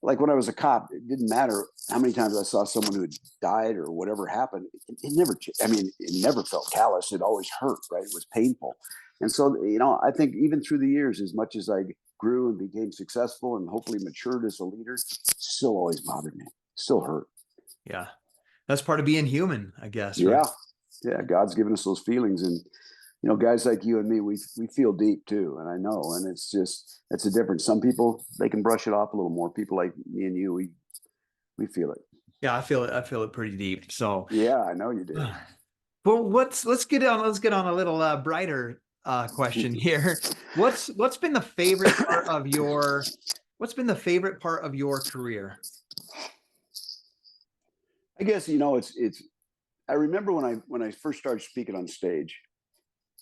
Like when I was a cop, it didn't matter how many times I saw someone who had died or whatever happened. It never, I mean, it never felt callous. It always hurt, right? It was painful. And so, I think even through the years, as much as I grew and became successful and hopefully matured as a leader, it still always bothered me. Still hurt. Yeah. That's part of being human, I guess, right? Yeah. Yeah. God's given us those feelings. And, guys like you and me, we feel deep too. And I know, and it's a difference. Some people, they can brush it off a little more. People like me and you, we feel it. Yeah, I feel it pretty deep. So, Yeah, I know you do. well, let's get on a little brighter question here. What's been the favorite part of your what's been the favorite part of your career? I guess, it's I remember when I first started speaking on stage,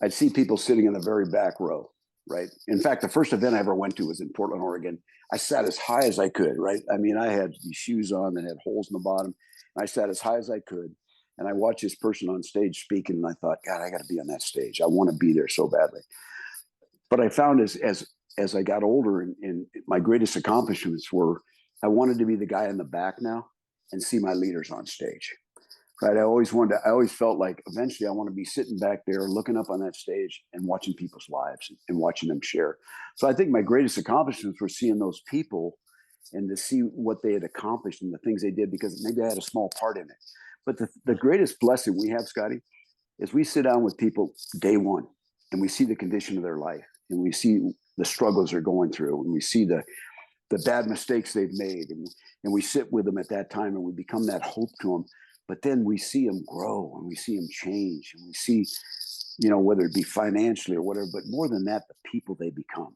I'd see people sitting in the very back row, right? In fact, the first event I ever went to was in Portland, Oregon. I sat as high as I could, right? I mean, I had these shoes on that had holes in the bottom. I sat as high as I could. And I watched this person on stage speaking, and I thought, God, I got to be on that stage. I want to be there so badly. But I found as I got older, and my greatest accomplishments were, I wanted to be the guy in the back now and see my leaders on stage. Right. I always felt like eventually I want to be sitting back there looking up on that stage and watching people's lives and watching them share. So I think my greatest accomplishments were seeing those people and to see what they had accomplished and the things they did, because maybe I had a small part in it. But the greatest blessing we have, Scotty, is we sit down with people day one and we see the condition of their life, and we see the struggles they're going through, and we see the bad mistakes they've made. And we sit with them at that time, and we become that hope to them. But then we see them grow, and we see them change, and we see, whether it be financially or whatever, but more than that, the people they become.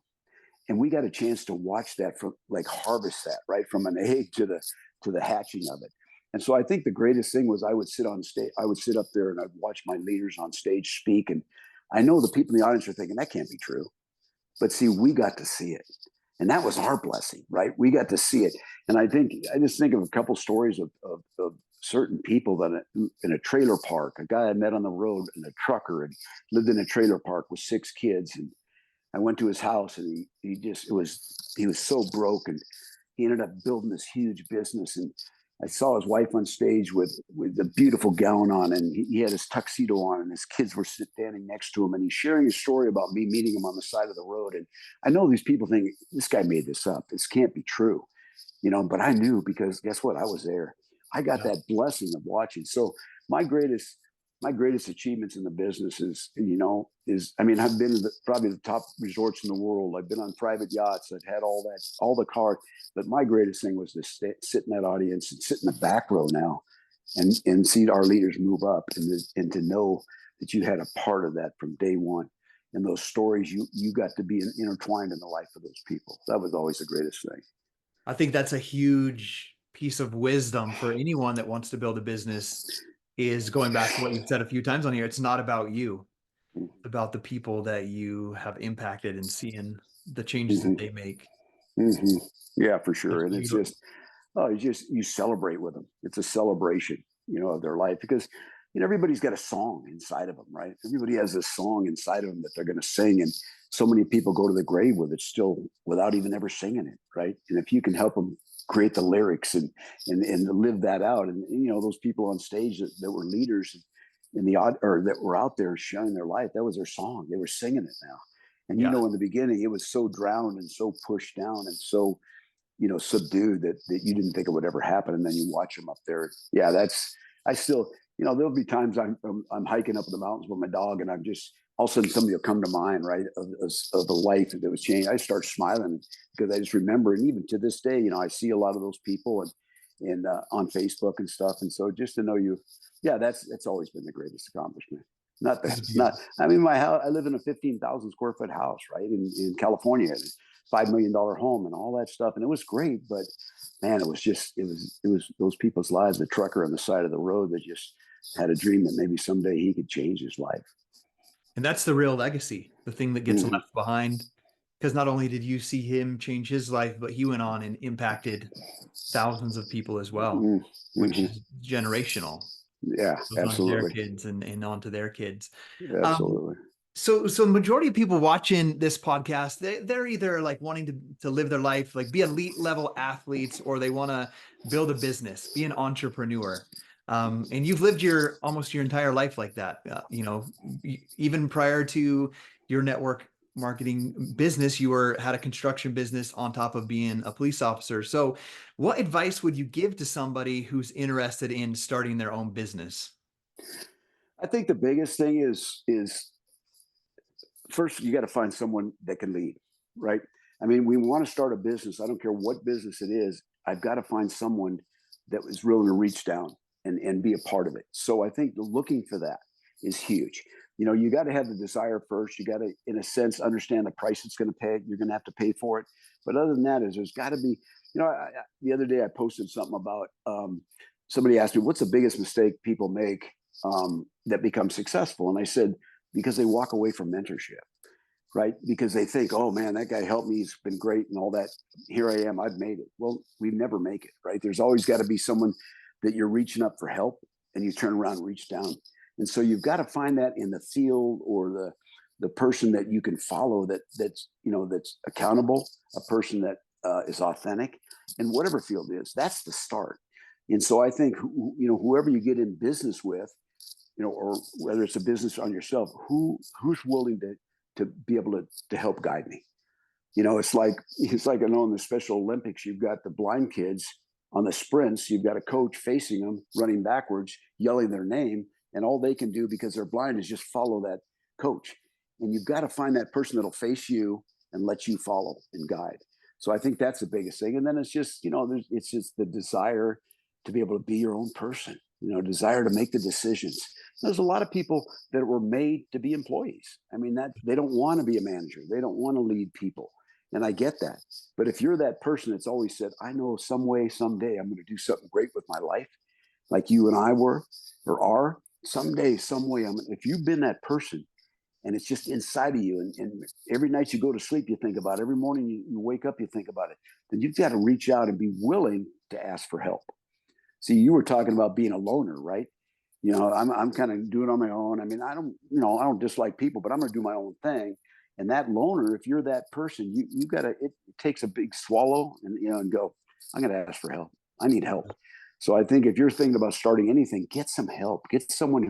And we got a chance to watch that, from like harvest that, right? From an egg to the hatching of it. And so I think the greatest thing was I would sit on stage, I would sit up there and I'd watch my leaders on stage speak. And I know the people in the audience are thinking, that can't be true. But see, we got to see it. And that was our blessing, right? We got to see it. And I just think of a couple stories of certain people that in a trailer park, a guy I met on the road, and a trucker, and lived in a trailer park with 6 kids. And I went to his house, and he was so broke, and he ended up building this huge business. And I saw his wife on stage with a beautiful gown on, and he had his tuxedo on, and his kids were standing next to him, and he's sharing a story about me meeting him on the side of the road. And I know these people think this guy made this up. This can't be true, but I knew, because guess what? I was there. I got that blessing of watching. So my greatest achievements in the business I've been to probably the top resorts in the world. I've been on private yachts. I've had all the cars. But my greatest thing was to sit in that audience and sit in the back row now and see our leaders move up, and to know that you had a part of that from day one. And those stories, you got to be intertwined in the life of those people. That was always the greatest thing. I think that's a huge piece of wisdom for anyone that wants to build a business, is going back to what you've said a few times on here. It's not about you, it's about the people that you have impacted and seeing the changes that they make. Yeah, for sure. And it's just, you celebrate with them. It's a celebration, of their life, because everybody's got a song inside of them, right? Everybody has a song inside of them that they're going to sing, and so many people go to the grave with it still without even ever singing it, right? And if you can help them create the lyrics and live that out, and those people on stage that were leaders in or that were out there sharing their life, that was their song. They were singing it now. And in the beginning, it was so drowned and so pushed down and so subdued that you didn't think it would ever happen. And then you watch them up there. Yeah, I still, there'll be times I'm hiking up in the mountains with my dog, and I'm just, all of a sudden somebody will come to mind, right, of the life that was changed. I start smiling because I just remember, and even to this day, I see a lot of those people and on Facebook and stuff. And so just to know that's always been the greatest accomplishment. My house, I live in a 15,000 square foot house, right, in California, $5 million home and all that stuff. And it was great, but man, it was those people's lives, the trucker on the side of the road that just had a dream that maybe someday he could change his life. And that's the real legacy, the thing that gets left behind. Because not only did you see him change his life, but he went on and impacted thousands of people as well, which is generational. Yeah, absolutely. Onto their kids and onto their kids. Absolutely. So majority of people watching this podcast, they're either like wanting to live their life, like be elite level athletes, or they want to build a business, be an entrepreneur. And you've lived almost your entire life like that. Even prior to your network marketing business, you had a construction business on top of being a police officer. So what advice would you give to somebody who's interested in starting their own business? I think the biggest thing is first, you got to find someone that can lead, right? I mean, we want to start a business. I don't care what business it is. I've got to find someone that was willing to reach down and be a part of it. So I think looking for that is huge. You got to have the desire first. You got to, in a sense, understand the price it's going to pay. You're going to have to pay for it. But other than that, there's got to be, the other day I posted something about, somebody asked me, what's the biggest mistake people make that become successful? And I said, because they walk away from mentorship, right? Because they think, oh man, that guy helped me. He's been great and all that. Here I am, I've made it. Well, we never make it, right? There's always got to be someone that you're reaching up for help, and you turn around and reach down. And so you've got to find that in the field, or the person that you can follow that's accountable, a person that is authentic, in whatever field it is. That's the start. And so I think, whoever you get in business with, or whether it's a business on yourself, who's willing to be able to help guide me. It's like I know in the Special Olympics, you've got the blind kids on the sprints, you've got a coach facing them, running backwards, yelling their name, and all they can do because they're blind is just follow that coach. And you've got to find that person that'll face you and let you follow and guide. So I think that's the biggest thing. And then it's just, it's just the desire to be able to be your own person, desire to make the decisions. There's a lot of people that were made to be employees. I mean, that they don't want to be a manager. They don't want to lead people. And I get that. But if you're that person that's always said, I know some way, someday I'm going to do something great with my life, like you and I were, or are, someday, some way, if you've been that person and it's just inside of you, and every night you go to sleep, you think about it, every morning you wake up, you think about it, then you've got to reach out and be willing to ask for help. See, you were talking about being a loner, right? I'm kind of doing it on my own. I mean, I don't dislike people, but I'm going to do my own thing. And that loner, if you're that person, you got to, it takes a big swallow and go, I'm going to ask for help. I need help. So I think if you're thinking about starting anything, get some help, get someone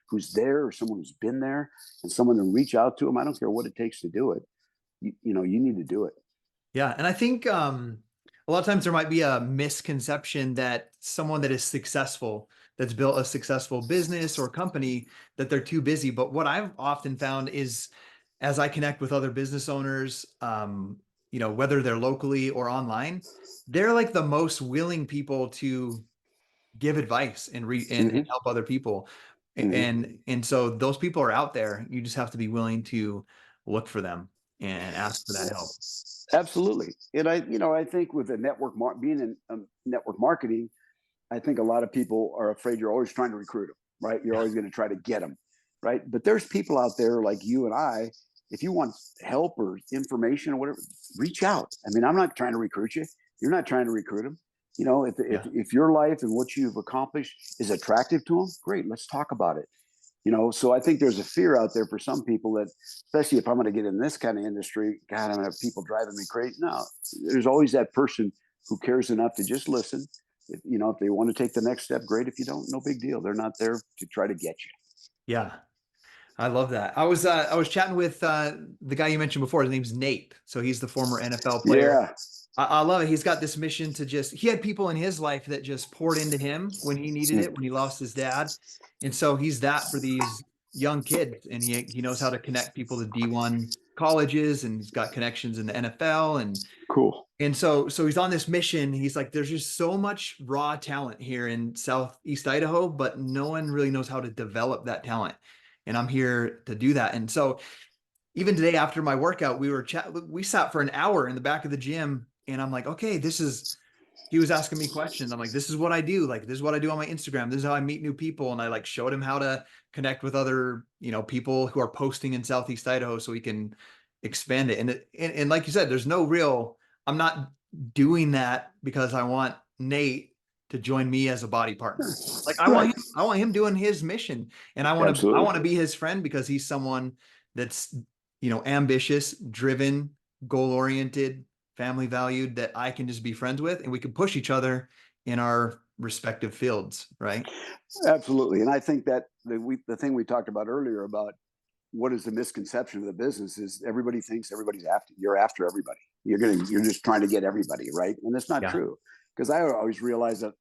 who's there, or someone who's been there, and someone to reach out to them. I don't care what it takes to do it. You need to do it. Yeah. And I think a lot of times there might be a misconception that someone that is successful, that's built a successful business or company, that they're too busy. But what I've often found is, as I connect with other business owners, whether they're locally or online, they're like the most willing people to give advice and Hmm. help other people. Hmm. And so those people are out there. You just have to be willing to look for them and ask for that help. Absolutely. And I think with the being in network marketing, I think a lot of people are afraid you're always trying to recruit them, right? You're Yeah. always going to try to get them, right? But there's people out there like you and I. If you want help or information or whatever, reach out. I mean, I'm not trying to recruit you. You're not trying to recruit them. Yeah. If your life and what you've accomplished is attractive to them, great. Let's talk about it. So I think there's a fear out there for some people that, especially if I'm going to get in this kind of industry, God, I'm going to have people driving me crazy. No, there's always that person who cares enough to just listen. If they want to take the next step, great. If you don't, no big deal. They're not there to try to get you. Yeah. I love that. I was chatting with the guy you mentioned before. His name's Nate. So he's the former NFL player. Yeah. I love it. He's got this mission to he had people in his life that just poured into him when he needed it, when he lost his dad. And so he's that for these young kids. And he knows how to connect people to D1 colleges, and he's got connections in the NFL. Cool. And so he's on this mission. He's like, there's just so much raw talent here in Southeast Idaho, but no one really knows how to develop that talent. And I'm here to do that. And so even today after my workout, we sat for an hour in the back of the gym, and I'm like, okay, he was asking me questions. I'm like, this is what I do. Like, this is what I do on my Instagram. This is how I meet new people. And I like showed him how to connect with other, people who are posting in Southeast Idaho so we can expand it. And like you said, I'm not doing that because I want Nate to join me as a body partner. Like Right. I want him doing his mission, and I Absolutely. want to be his friend because he's someone that's, ambitious, driven, goal oriented, family valued, that I can just be friends with, and we can push each other in our respective fields, right? Absolutely. And I think that the thing we talked about earlier about what is the misconception of the business is everybody thinks you're after everybody. You're just trying to get everybody, right? And that's not Yeah. true. Because I always realize that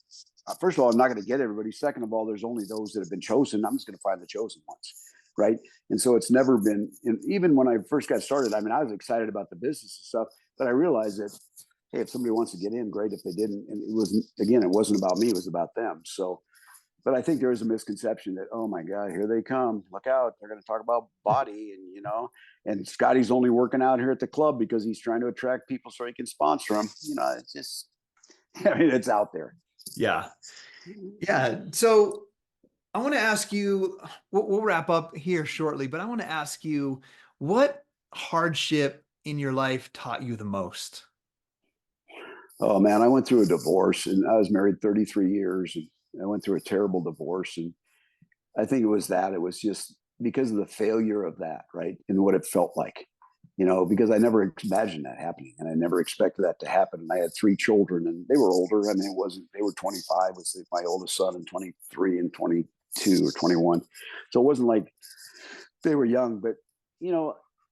first of all, I'm not going to get everybody. Second of all, there's only those that have been chosen. I'm just going to find the chosen ones, right? And so it's never been. And even when I first got started, I mean, I was excited about the business and stuff, but I realized that hey, if somebody wants to get in, great. If they didn't, and it wasn't about me. It was about them. So but I think there is a misconception that, oh my God, here they come. Look out. They're going to talk about body and Scottie's only working out here at the club because he's trying to attract people so he can sponsor them. It's just, I mean, it's out there. Yeah. Yeah. So I want to ask you, we'll wrap up here shortly, but I want to ask you, what hardship in your life taught you the most? Oh man, I went through a divorce and I was married 33 years and I went through a terrible divorce. And I think it was just because of the failure of that, right? And what it felt like, because I never imagined that happening and I never expected that to happen. And I had three children and they were older. I mean, they were 25 was my oldest son and 23 and 22 or 21. So it wasn't like they were young, but,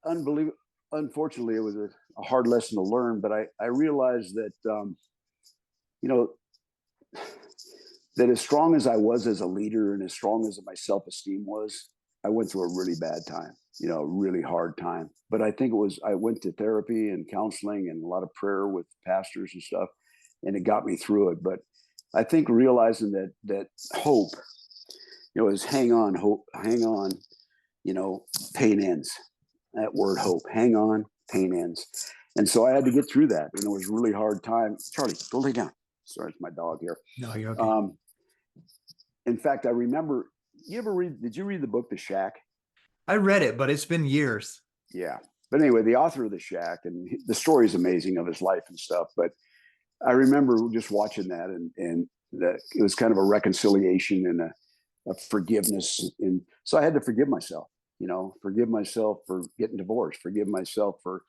unbelievable. Unfortunately, it was a hard lesson to learn, but I realized that, you know, that as strong as I was as a leader and as strong as my self-esteem was, I went through a really bad time, a really hard time. But I think I went to therapy and counseling and a lot of prayer with pastors and stuff, and it got me through it. But I think realizing that hope, is hang on, hope, hang on, pain ends. That word hope, hang on, pain ends. And so I had to get through that. And it was a really hard time. Charlie, go lay down. Sorry, it's my dog here. No, you're okay. In fact, I remember, did you read the book, The Shack? I read it, but it's been years. Yeah. But anyway, the author of The Shack, and the story is amazing of his life and stuff. But I remember just watching that and that it was kind of a reconciliation and a forgiveness. And so I had to forgive myself, forgive myself for getting divorced, forgive myself for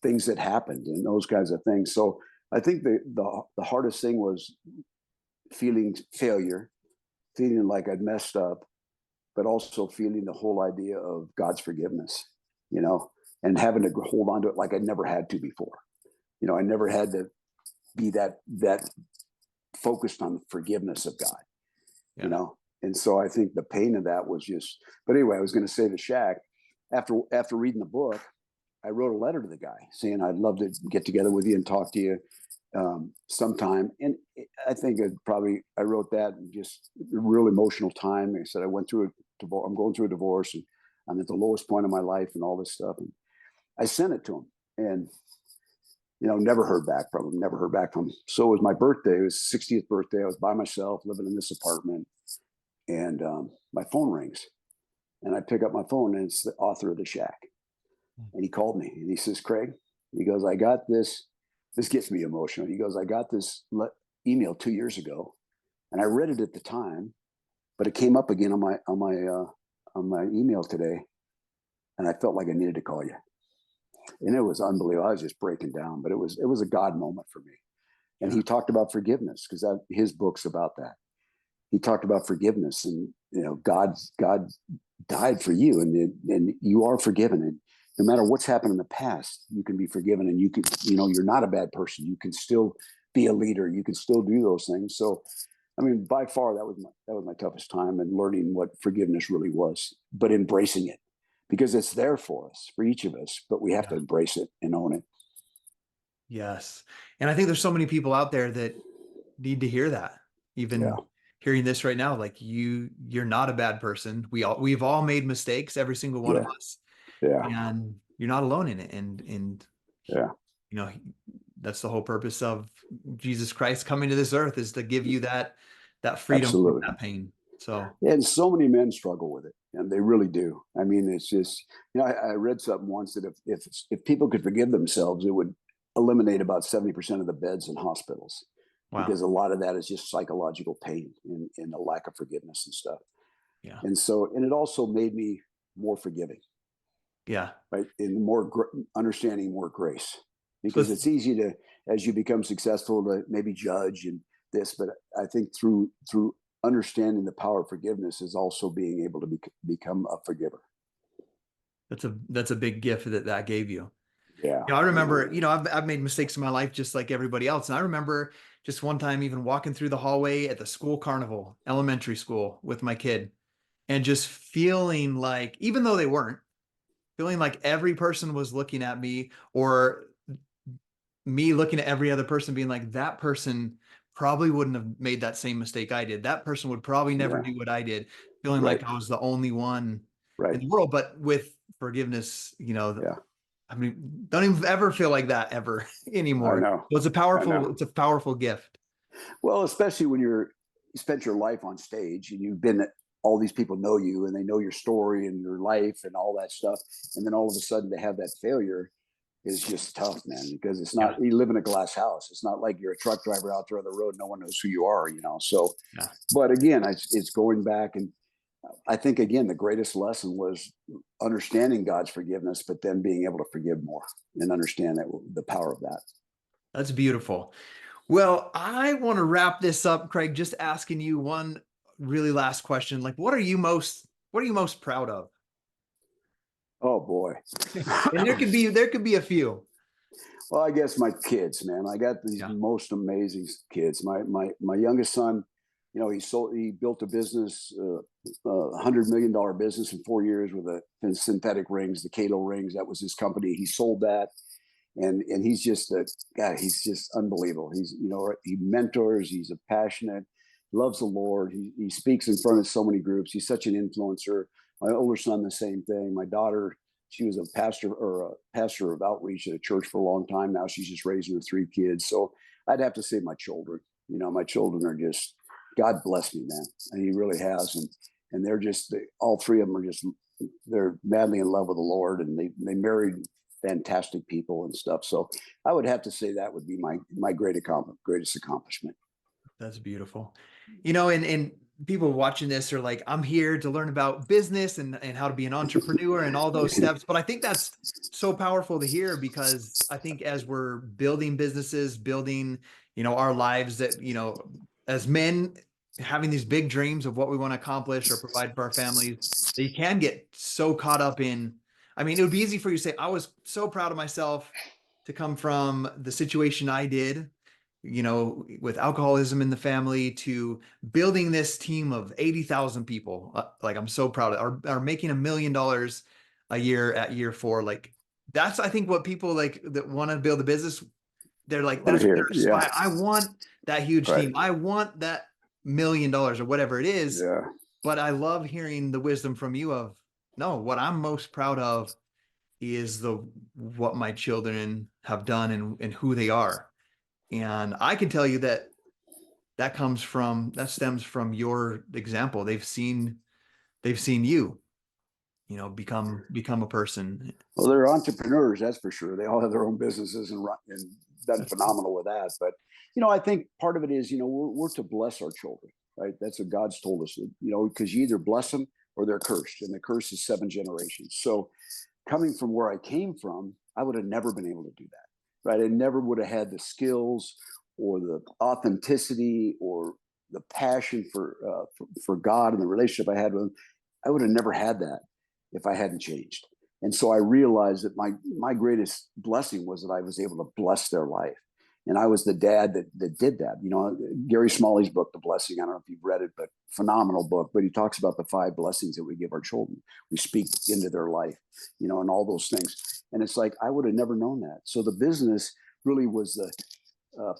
things that happened and those kinds of things. So I think the hardest thing was feeling failure, feeling like I'd messed up, but also feeling the whole idea of God's forgiveness, and having to hold on to it like I never had to before. I never had to be that focused on the forgiveness of God, Yeah. And so I think the pain of that was just, but anyway, I was going to say the Shack, after reading the book, I wrote a letter to the guy saying, I'd love to get together with you and talk to you sometime. And I think I wrote that in just a real emotional time. I said, I went through a divorce. I'm going through a divorce and I'm at the lowest point of my life and all this stuff. And I sent it to him and, never heard back from him. So it was my birthday. It was 60th birthday. I was by myself living in this apartment and my phone rings and I pick up my phone and it's the author of The Shack. And he called me and he says, Craig, he goes, I got this gets me emotional. He goes, I got this email 2 years ago and I read it at the time, but it came up again on my email today. And I felt like I needed to call you. And it was unbelievable. I was just breaking down, but it was a God moment for me. And he talked about forgiveness because his book's about that. He talked about forgiveness and, God died for you and you are forgiven. And no matter what's happened in the past, you can be forgiven and you can, you're not a bad person. You can still be a leader. You can still do those things. So, I mean, by far that was my toughest time and learning what forgiveness really was, but embracing it because it's there for us, for each of us, but we have to embrace it and own it. Yes. And I think there's so many people out there that need to hear that. Even hearing this right now, like you're not a bad person. We've all made mistakes, every single one of us. Yeah. And you're not alone in it. And that's the whole purpose of Jesus Christ coming to this earth, is to give you that freedom from that pain. So, and so many men struggle with it, and they really do. I mean, it's just, I read something once that if people could forgive themselves, it would eliminate about 70% of the beds in hospitals. Wow. Because a lot of that is just psychological pain and a lack of forgiveness and stuff. Yeah. And it also made me more forgiving. Yeah. Right. And more understanding, more grace, because it's easy to, as you become successful, to maybe judge and this, but I think through understanding the power of forgiveness is also being able to become a forgiver. That's a big gift that gave you. Yeah. I remember, I've made mistakes in my life just like everybody else. And I remember just one time even walking through the hallway at the school carnival, elementary school, with my kid, and just feeling like, even though they weren't, feeling like every person was looking at me, or me looking at every other person being like, that person probably wouldn't have made that same mistake I did. That person would probably never do what I did, feeling like I was the only one in the world. But with forgiveness, I mean, don't even ever feel like that ever anymore. I know. So it's a powerful gift. Well, especially when you spent your life on stage and you've been, all these people know you and they know your story and your life and all that stuff. And then all of a sudden to have that failure is just tough, man, because it's not, you live in a glass house. It's not like you're a truck driver out there on the road. No one knows who you are, So, but again, it's going back. And I think, again, the greatest lesson was understanding God's forgiveness, but then being able to forgive more and understand the power of that. That's beautiful. Well, I want to wrap this up, Craig, just asking you one really last question. Like, what are you most proud of? Oh boy. And there could be a few. Well, I guess my kids, man. I got these most amazing kids. My youngest son, he built a business, $100 million business in 4 years with the synthetic rings, the Kalo rings. That was his company. He sold that. And he's just he's just unbelievable. He's, he mentors, he's a passionate, loves the Lord. He speaks in front of so many groups. He's such an influencer. My older son, the same thing. My daughter, she was a pastor of outreach at a church for a long time. Now she's just raising her 3 kids. So I'd have to say my children. My children are just, God bless me, man. And he really has. And they're just, all 3 of them are just, they're madly in love with the Lord, and they married fantastic people and stuff. So I would have to say that would be my greatest accomplishment. That's beautiful. And people watching this are like, I'm here to learn about business and how to be an entrepreneur and all those steps. But I think that's so powerful to hear, because I think as we're building businesses, building, our lives, that, as men having these big dreams of what we want to accomplish or provide for our families, that you can get so caught up in. I mean, it would be easy for you to say, I was so proud of myself to come from the situation I did, with alcoholism in the family, to building this team of 80,000 people. Like, I'm so proud of, are making $1 million a year at year 4. Like, that's, I think, what people like that want to build a business. They're like, that's what they're aspiring. I want that huge team. I want that $1 million or whatever it is. Yeah. But I love hearing the wisdom from you of, no, what I'm most proud of is what my children have done and who they are. And I can tell you that stems from your example. They've seen you, become a person. Well, they're entrepreneurs, that's for sure. They all have their own businesses and done phenomenal with that. But, I think part of it is, we're to bless our children, right? That's what God's told us, because you either bless them or they're cursed, and the curse is 7 generations. So coming from where I came from, I would have never been able to do that, right? I never would have had the skills or the authenticity or the passion for God and the relationship I had with him. I would have never had that if I hadn't changed. And so I realized that my greatest blessing was that I was able to bless their life. And I was the dad that did that. Gary Smalley's book, The Blessing, I don't know if you've read it, but phenomenal book. But he talks about the 5 blessings that we give our children. We speak into their life, and all those things. And it's like, I would have never known that. So the business really was the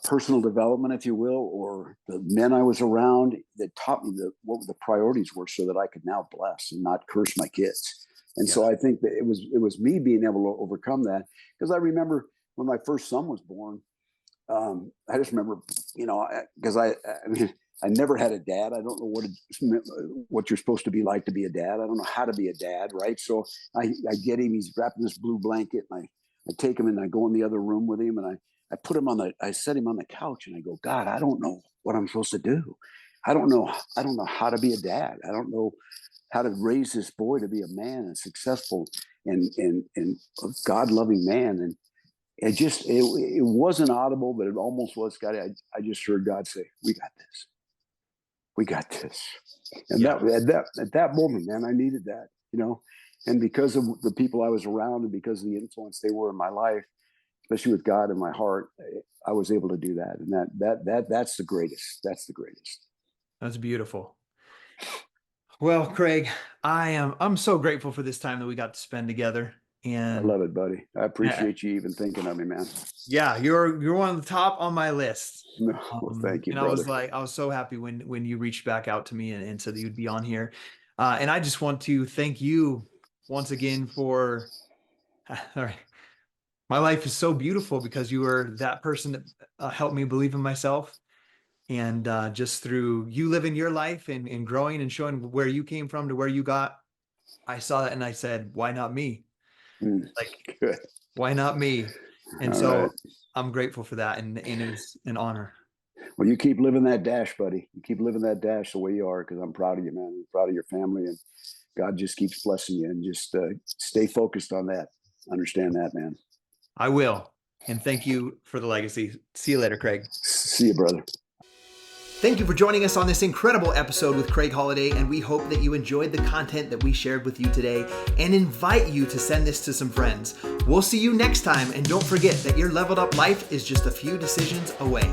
personal development, if you will, or the men I was around that taught me what the priorities were, so that I could now bless and not curse my kids. And so I think that it was me being able to overcome that, because I remember when my first son was born. I just remember, because I never had a dad. I don't know what you're supposed to be like to be a dad. I don't know how to be a dad, right? So I get him. He's wrapped in this blue blanket, and I take him and I go in the other room with him, and I put him I set him on the couch, and I go, God, I don't know what I'm supposed to do. I don't know how to be a dad. I don't know how to raise this boy to be a man and successful and God-loving man. And it wasn't audible, but it almost was, Scottie. I just heard God say, we got this. We got this. And at that moment, man, I needed that, and because of the people I was around and because of the influence they were in my life, especially with God in my heart, I was able to do that. And that's the greatest. That's the greatest. That's beautiful. Well, Craig, I'm so grateful for this time that we got to spend together. And I love it, buddy. I appreciate you even thinking of me, man. Yeah, you're one of the top on my list. No, well, thank you, and brother. I was so happy when you reached back out to me and said that you'd be on here. And I just want to thank you once again for, all right, my life is so beautiful because you were that person that helped me believe in myself. And just through you living your life and growing and showing where you came from to where you got, I saw that and I said, why not me? Like, good. Why not me? And so I'm grateful for that. And it's an honor. Well, you keep living that dash, buddy. You keep living that dash the way you are, because I'm proud of you, man. I'm proud of your family, and God just keeps blessing you, and just stay focused on that. Understand that, man. I will. And thank you for the legacy. See you later, Craig. See you, brother. Thank you for joining us on this incredible episode with Craig Holiday, and we hope that you enjoyed the content that we shared with you today and invite you to send this to some friends. We'll see you next time, and don't forget that your leveled up life is just a few decisions away.